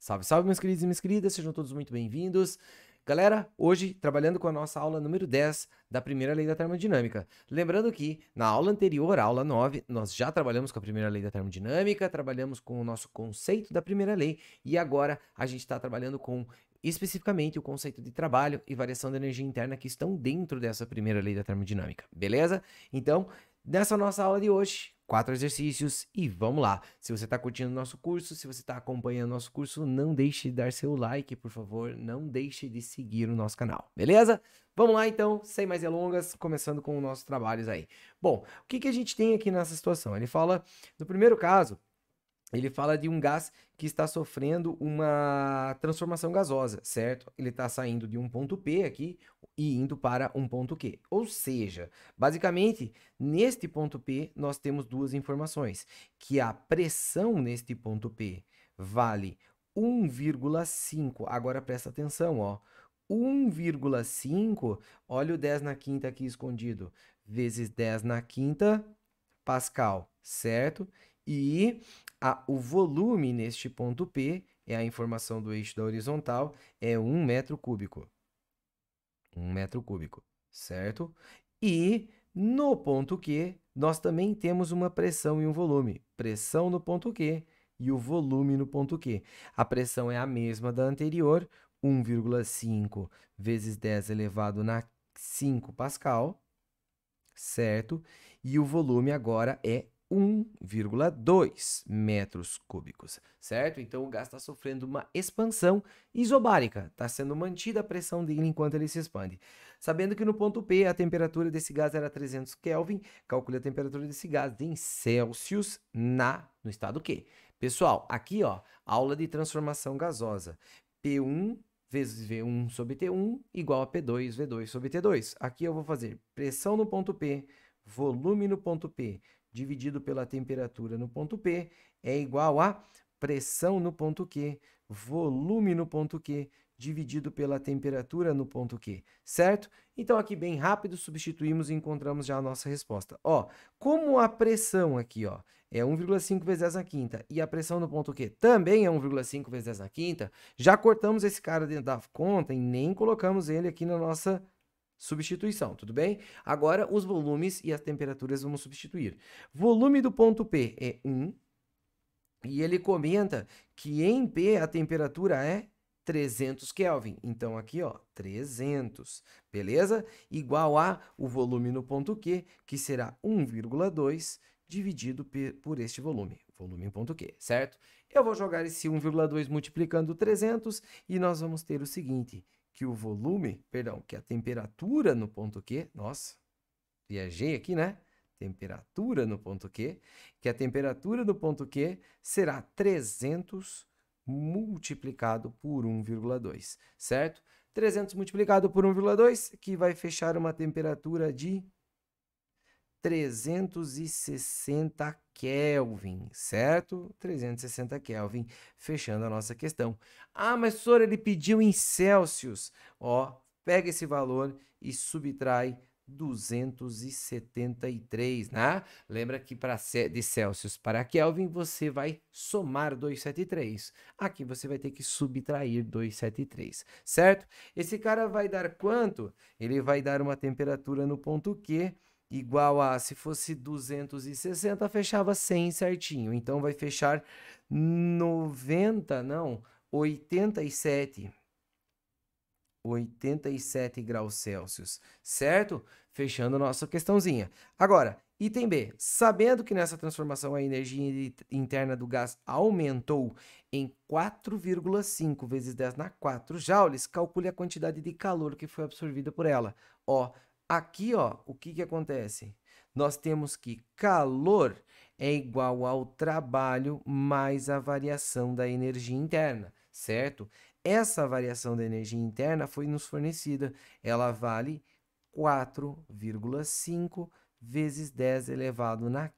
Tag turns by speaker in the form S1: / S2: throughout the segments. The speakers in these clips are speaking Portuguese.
S1: Salve, salve, meus queridos e minhas queridas, sejam todos muito bem-vindos. Galera, hoje trabalhando com a nossa aula número 10 da primeira lei da termodinâmica. Lembrando que na aula anterior, a aula 9, nós já trabalhamos com a primeira lei da termodinâmica, trabalhamos com o nosso conceito da primeira lei e agora a gente está trabalhando com especificamente o conceito de trabalho e variação da energia interna que estão dentro dessa primeira lei da termodinâmica, beleza? Então, nessa nossa aula de hoje, 4 exercícios e vamos lá. Se você está curtindo o nosso curso, se você está acompanhando o nosso curso, não deixe de dar seu like, por favor. Não deixe de seguir o nosso canal, beleza? Vamos lá então, sem mais delongas, começando com os nossos trabalhos aí. Bom, o que a gente tem aqui nessa situação? Ele fala, no primeiro caso, ele fala de um gás que está sofrendo uma transformação gasosa, certo? Ele está saindo de um ponto P aqui e indo para um ponto Q. Ou seja, basicamente, neste ponto P, nós temos duas informações. Que a pressão neste ponto P vale 1,5. Agora presta atenção, ó. 1,5, olha o 10 na quinta aqui escondido, vezes 10 na quinta Pascal, certo? E o volume neste ponto P, é a informação do eixo da horizontal, é 1 metro cúbico. 1 metro cúbico, certo? E no ponto Q, nós também temos uma pressão e um volume. Pressão no ponto Q e o volume no ponto Q. A pressão é a mesma da anterior, 1,5 vezes 10 elevado na 5 Pascal, certo? E o volume agora é 1,2 metros cúbicos, certo? Então o gás está sofrendo uma expansão isobárica, está sendo mantida a pressão dele enquanto ele se expande. Sabendo que no ponto P a temperatura desse gás era 300 Kelvin, calcule a temperatura desse gás em Celsius no estado Q. Pessoal, aqui ó, aula de transformação gasosa, P1 vezes V1 sobre T1 igual a P2, V2 sobre T2. Aqui eu vou fazer pressão no ponto P, volume no ponto P, dividido pela temperatura no ponto P, é igual a pressão no ponto Q, volume no ponto Q, dividido pela temperatura no ponto Q, certo? Então, aqui bem rápido, substituímos e encontramos já a nossa resposta. Ó, como a pressão aqui, ó, é 1,5 vezes 10 na quinta, e a pressão no ponto Q também é 1,5 vezes 10 na quinta, já cortamos esse cara dentro da conta e nem colocamos ele aqui na nossa substituição, tudo bem? Agora, os volumes e as temperaturas vamos substituir. Volume do ponto P é 1, e ele comenta que em P a temperatura é 300 Kelvin. Então, aqui, ó, 300, beleza? Igual a o volume no ponto Q, que será 1,2 dividido por este volume em ponto Q, certo? Eu vou jogar esse 1,2 multiplicando 300 e nós vamos ter o seguinte, que o volume, perdão, que a temperatura no ponto Q, nossa, viajei aqui, né? Temperatura no ponto Q, que a temperatura no ponto Q será 300 multiplicado por 1,2, certo? 300 multiplicado por 1,2, que vai fechar uma temperatura de 360 Kelvin, certo? 360 Kelvin, fechando a nossa questão. Ah, mas, professor, ele pediu em Celsius. Ó, pega esse valor e subtrai 273, né? Lembra que de Celsius para Kelvin, você vai somar 273. Aqui você vai ter que subtrair 273, certo? Esse cara vai dar quanto? Ele vai dar uma temperatura no ponto Q igual a, se fosse 260, fechava 100 certinho. Então, vai fechar 87 graus Celsius, certo? Fechando a nossa questãozinha. Agora, item B. Sabendo que nessa transformação a energia interna do gás aumentou em 4,5 vezes 10 na 4 joules, calcule a quantidade de calor que foi absorvida por ela. Ó, aqui, ó, o que acontece? Nós temos que calor é igual ao trabalho mais a variação da energia interna, certo? Essa variação da energia interna foi nos fornecida. Ela vale 4,5 vezes 10 elevado na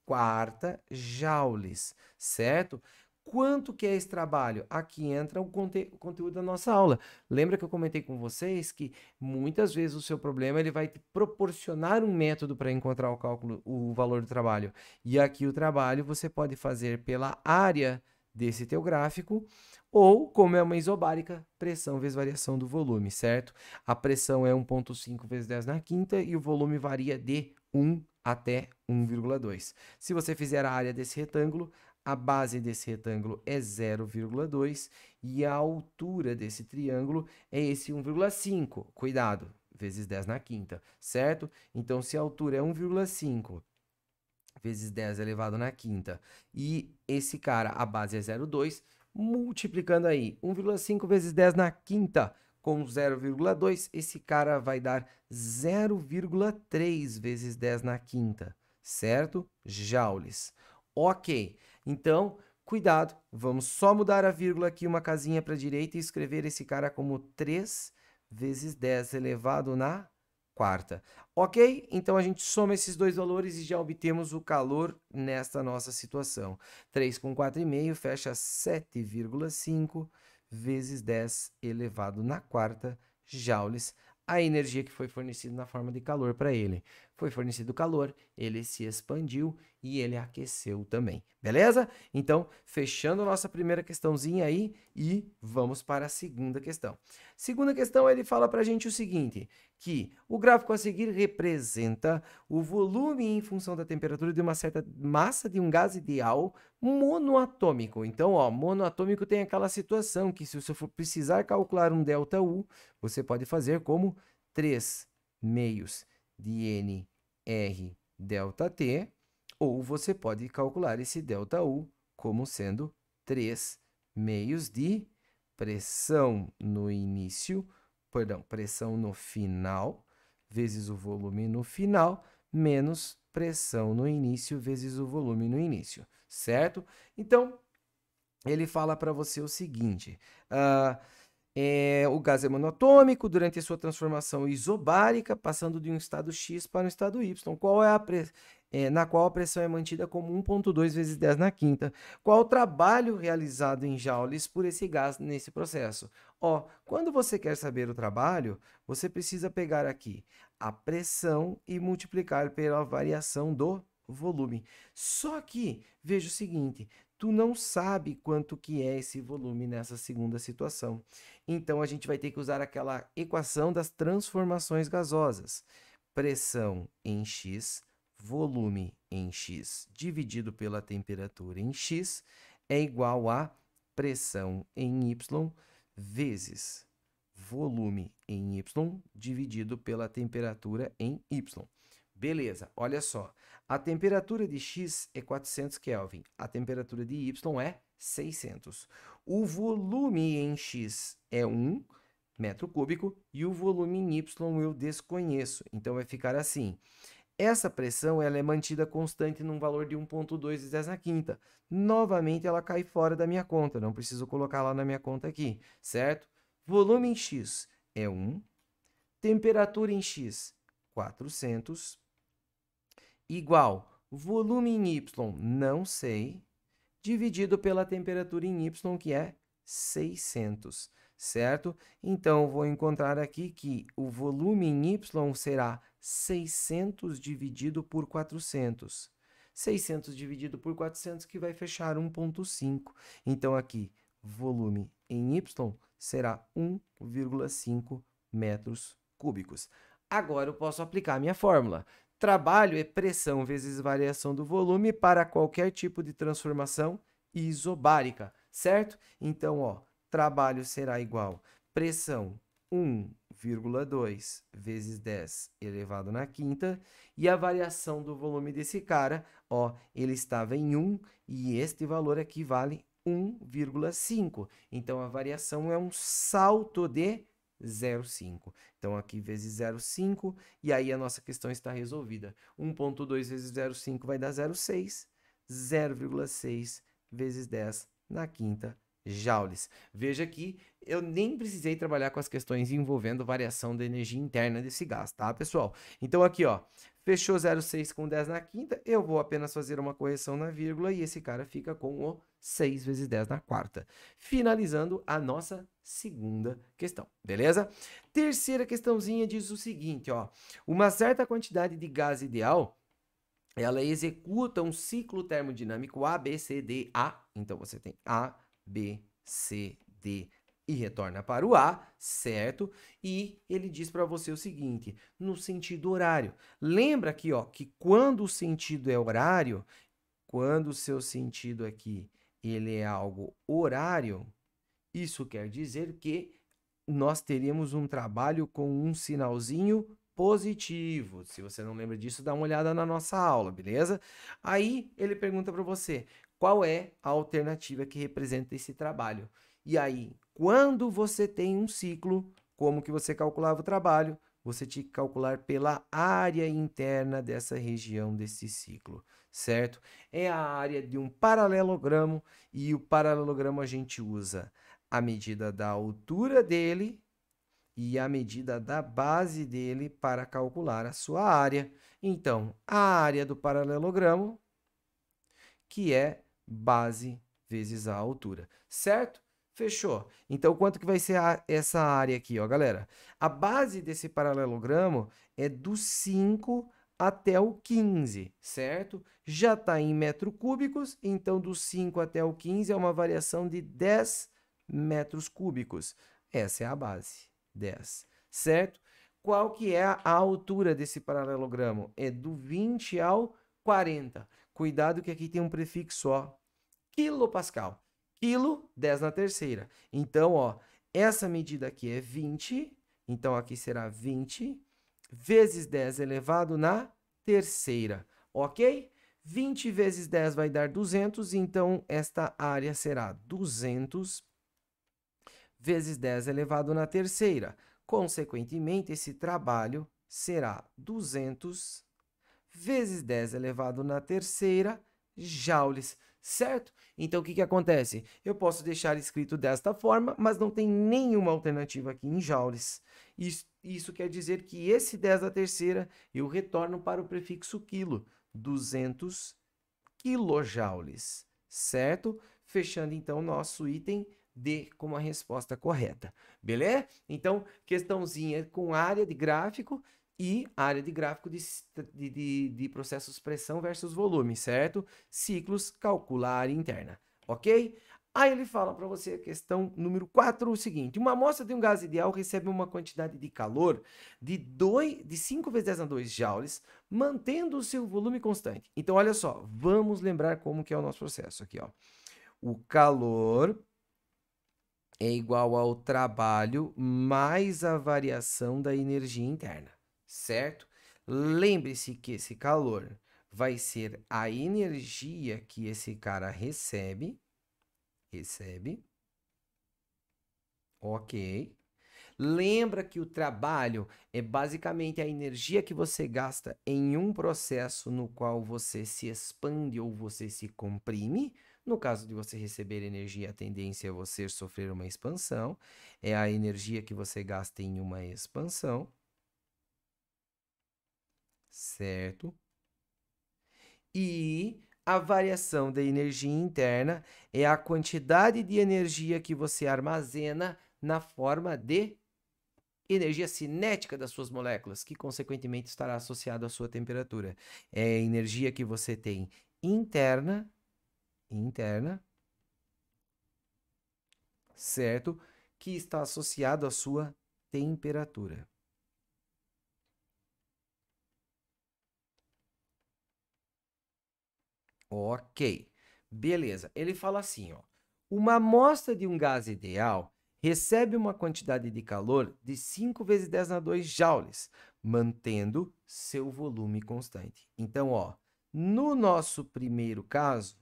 S1: quarta joules, certo? Quanto que é esse trabalho? Aqui entra o conteúdo da nossa aula. Lembra que eu comentei com vocês que muitas vezes o seu problema ele vai te proporcionar um método para encontrar o cálculo, o valor do trabalho. E aqui o trabalho você pode fazer pela área desse teu gráfico, ou, como é uma isobárica, pressão vezes variação do volume, certo? A pressão é 1,5 vezes 10 na quinta e o volume varia de 1 até 1,2. Se você fizer a área desse retângulo, a base desse retângulo é 0,2 e a altura desse triângulo é esse 1,5. Cuidado, vezes 10 na quinta, certo? Então, se a altura é 1,5 vezes 10 elevado na quinta e esse cara, a base é 0,2, multiplicando aí 1,5 vezes 10 na quinta com 0,2, esse cara vai dar 0,3 vezes 10 na quinta, certo? Joules. Ok, então, cuidado, vamos só mudar a vírgula aqui, uma casinha para a direita e escrever esse cara como 3 vezes 10 elevado na quarta. Ok? Então, a gente soma esses dois valores e já obtemos o calor nesta nossa situação. 3 com 4,5 fecha 7,5 vezes 10 elevado na quarta joules, a energia que foi fornecida na forma de calor para ele. Foi fornecido calor, ele se expandiu e ele aqueceu também. Beleza? Então, fechando a nossa primeira questãozinha aí e vamos para a segunda questão. Segunda questão, ele fala para a gente o seguinte, que o gráfico a seguir representa o volume em função da temperatura de uma certa massa de um gás ideal monoatômico. Então, ó, monoatômico tem aquela situação que se você for precisar calcular um ΔU, você pode fazer como 3 meios de NR ΔT, ou você pode calcular esse ΔU como sendo 3 meios de pressão no início, perdão, pressão no final, vezes o volume no final, menos pressão no início, vezes o volume no início, certo? Então, ele fala para você o seguinte, o gás é monatômico durante a sua transformação isobárica, passando de um estado X para um estado Y. Qual é na qual a pressão é mantida como 1,2 vezes 10 na quinta. Qual o trabalho realizado em joules por esse gás nesse processo? Ó, quando você quer saber o trabalho, você precisa pegar aqui a pressão e multiplicar pela variação do volume. Só que, veja o seguinte, tu não sabe quanto que é esse volume nessa segunda situação. Então, a gente vai ter que usar aquela equação das transformações gasosas. Pressão em X, volume em X, dividido pela temperatura em X, é igual a pressão em Y vezes volume em Y, dividido pela temperatura em Y. Beleza, olha só. A temperatura de X é 400 Kelvin, a temperatura de Y é 600. O volume em X é 1 metro cúbico e o volume em Y eu desconheço. Então, vai ficar assim. Essa pressão ela é mantida constante num valor de 1,2 vezes 10 na quinta. Novamente, ela cai fora da minha conta, não preciso colocar lá na minha conta aqui, certo? Volume em X é 1, temperatura em X, 400, igual volume em Y, não sei, dividido pela temperatura em Y, que é 600, certo? Então, vou encontrar aqui que o volume em Y será 600 dividido por 400. 600 dividido por 400, que vai fechar 1,5. Então, aqui, volume em Y será 1,5 metros cúbicos. Agora, eu posso aplicar a minha fórmula. Trabalho é pressão vezes variação do volume para qualquer tipo de transformação isobárica, certo? Então, ó, trabalho será igual pressão 1,2 vezes 10 elevado na quinta, e a variação do volume desse cara, ó, ele estava em 1 e este valor aqui vale 1,5. Então, a variação é um salto de 0,5. Então, aqui vezes 0,5, e aí a nossa questão está resolvida. 1,2 vezes 0,5 vai dar 0,6, 0,6 vezes 10 na quinta joules. Veja que eu nem precisei trabalhar com as questões envolvendo variação da energia interna desse gás, tá, pessoal? Então, aqui, ó, fechou 0,6 com 10 na quinta, eu vou apenas fazer uma correção na vírgula e esse cara fica com o 6 vezes 10 na quarta. Finalizando a nossa segunda questão, beleza? Terceira questãozinha diz o seguinte, ó, uma certa quantidade de gás ideal, ela executa um ciclo termodinâmico A, B, C, D, A, Então, você tem A, B, C, D e retorna para o A, certo? E ele diz para você o seguinte, no sentido horário. Lembra aqui, ó, que quando o sentido é horário, quando o seu sentido aqui ele é algo horário, isso quer dizer que nós teríamos um trabalho com um sinalzinho positivo. Se você não lembra disso, dá uma olhada na nossa aula, beleza? Aí ele pergunta para você, qual é a alternativa que representa esse trabalho? E aí, quando você tem um ciclo, como que você calculava o trabalho? Você tinha que calcular pela área interna dessa região desse ciclo, certo? É a área de um paralelogramo e o paralelogramo a gente usa a medida da altura dele e a medida da base dele para calcular a sua área. Então, a área do paralelogramo, que é base vezes a altura, certo? Fechou. Então, quanto que vai ser essa área aqui, ó, galera? A base desse paralelogramo é do 5 até o 15, certo? Já está em metros cúbicos, então do 5 até o 15 é uma variação de 10 metros cúbicos. Essa é a base, 10, certo? Qual que é a altura desse paralelogramo? É do 20 ao 40. Cuidado que aqui tem um prefixo, ó, quilopascal. Quilo, 10 na terceira. Então, ó, essa medida aqui é 20, então aqui será 20 vezes 10 elevado na terceira, ok? 20 vezes 10 vai dar 200, então esta área será 200 vezes 10 elevado na terceira. Consequentemente, esse trabalho será 200 vezes 10 elevado na terceira joules, certo? Então, o que acontece? Eu posso deixar escrito desta forma, mas não tem nenhuma alternativa aqui em joules. Isso quer dizer que esse 10 da terceira eu retorno para o prefixo quilo, 200 quilojoules, certo? Fechando, então, nosso item D como a resposta correta, beleza? Então, questãozinha com área de gráfico e área de gráfico de processos pressão versus volume, certo? Ciclos, calcula a área interna, ok? Aí ele fala para você a questão número 4, o seguinte, uma amostra de um gás ideal recebe uma quantidade de calor de 5 vezes 10 a 2 joules, mantendo o seu volume constante. Então, olha só, vamos lembrar como que é o nosso processo aqui, ó. O calor é igual ao trabalho mais a variação da energia interna, certo? Lembre-se que esse calor vai ser a energia que esse cara recebe, ok? Lembra que o trabalho é basicamente a energia que você gasta em um processo no qual você se expande ou você se comprime. No caso de você receber energia, a tendência é você sofrer uma expansão. É a energia que você gasta em uma expansão. Certo? E a variação da energia interna é a quantidade de energia que você armazena na forma de energia cinética das suas moléculas, que consequentemente estará associado à sua temperatura. É a energia que você tem interna, certo? Que está associado à sua temperatura. Ok, beleza. Ele fala assim, ó. Uma amostra de um gás ideal recebe uma quantidade de calor de 5 vezes 10 na 2 joules, mantendo seu volume constante. Então, ó, no nosso primeiro caso,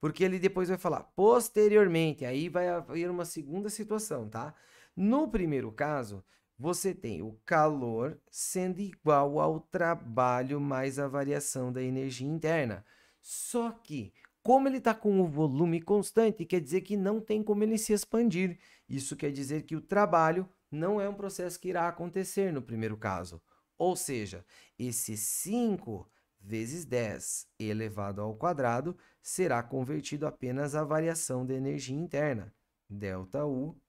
S1: porque ele depois vai falar posteriormente, aí vai haver uma segunda situação, tá? No primeiro caso, você tem o calor sendo igual ao trabalho mais a variação da energia interna. Só que, como ele está com o volume constante, quer dizer que não tem como ele se expandir. Isso quer dizer que o trabalho não é um processo que irá acontecer no primeiro caso. Ou seja, esse 5 vezes 10 elevado ao quadrado será convertido apenas à variação da energia interna, ΔU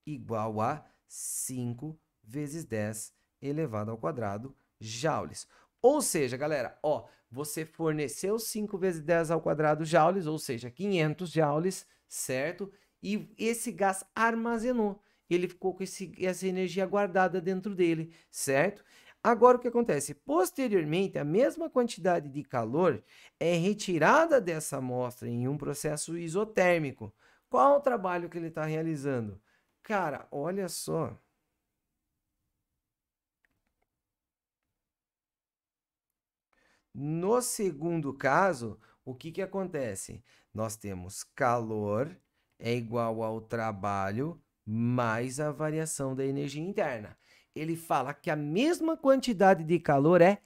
S1: igual a 5 vezes 10 elevado ao quadrado joules. Ou seja, galera, ó, você forneceu 5 vezes 10 ao quadrado joules, ou seja, 500 joules, certo? E esse gás armazenou. Ele ficou com essa energia guardada dentro dele, certo? Agora, o que acontece? Posteriormente, a mesma quantidade de calor é retirada dessa amostra em um processo isotérmico. Qual o trabalho que ele está realizando? Cara, olha só. No segundo caso, o que que acontece? Nós temos calor é igual ao trabalho mais a variação da energia interna. Ele fala que a mesma quantidade de calor é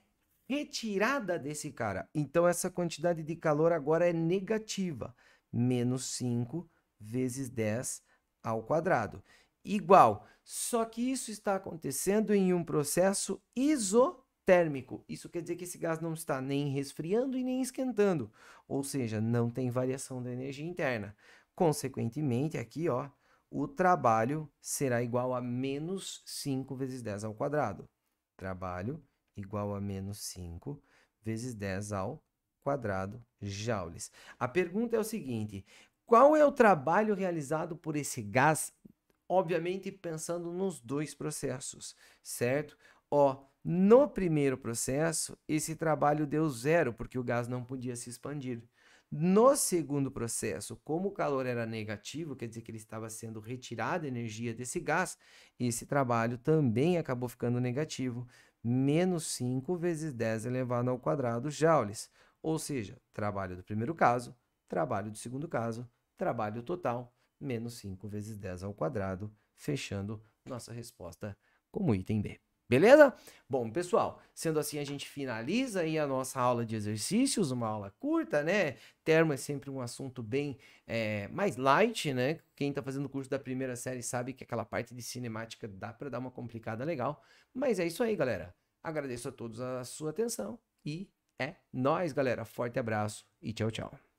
S1: retirada desse cara. Então, essa quantidade de calor agora é negativa. Menos 5 vezes 10 ao quadrado. Igual. Só que isso está acontecendo em um processo isotérmico. Isso quer dizer que esse gás não está nem resfriando e nem esquentando. Ou seja, não tem variação da energia interna. Consequentemente, aqui, ó, o trabalho será igual a menos 5 vezes 10 ao quadrado. Trabalho igual a menos 5 vezes 10 ao quadrado joules. A pergunta é o seguinte: qual é o trabalho realizado por esse gás? Obviamente pensando nos dois processos, certo? Ó, no primeiro processo, esse trabalho deu zero, porque o gás não podia se expandir. No segundo processo, como o calor era negativo, quer dizer que ele estava sendo retirada a energia desse gás, esse trabalho também acabou ficando negativo, menos 5 vezes 10 elevado ao quadrado joules. Ou seja, trabalho do primeiro caso, trabalho do segundo caso, trabalho total, menos 5 vezes 10 ao quadrado, fechando nossa resposta como item B. Beleza? Bom, pessoal, sendo assim, a gente finaliza aí a nossa aula de exercícios, uma aula curta, né? Termo é sempre um assunto bem mais light, né? Quem tá fazendo o curso da primeira série sabe que aquela parte de cinemática dá para dar uma complicada legal. Mas é isso aí, galera. Agradeço a todos a sua atenção e é nóis, galera. Forte abraço e tchau, tchau.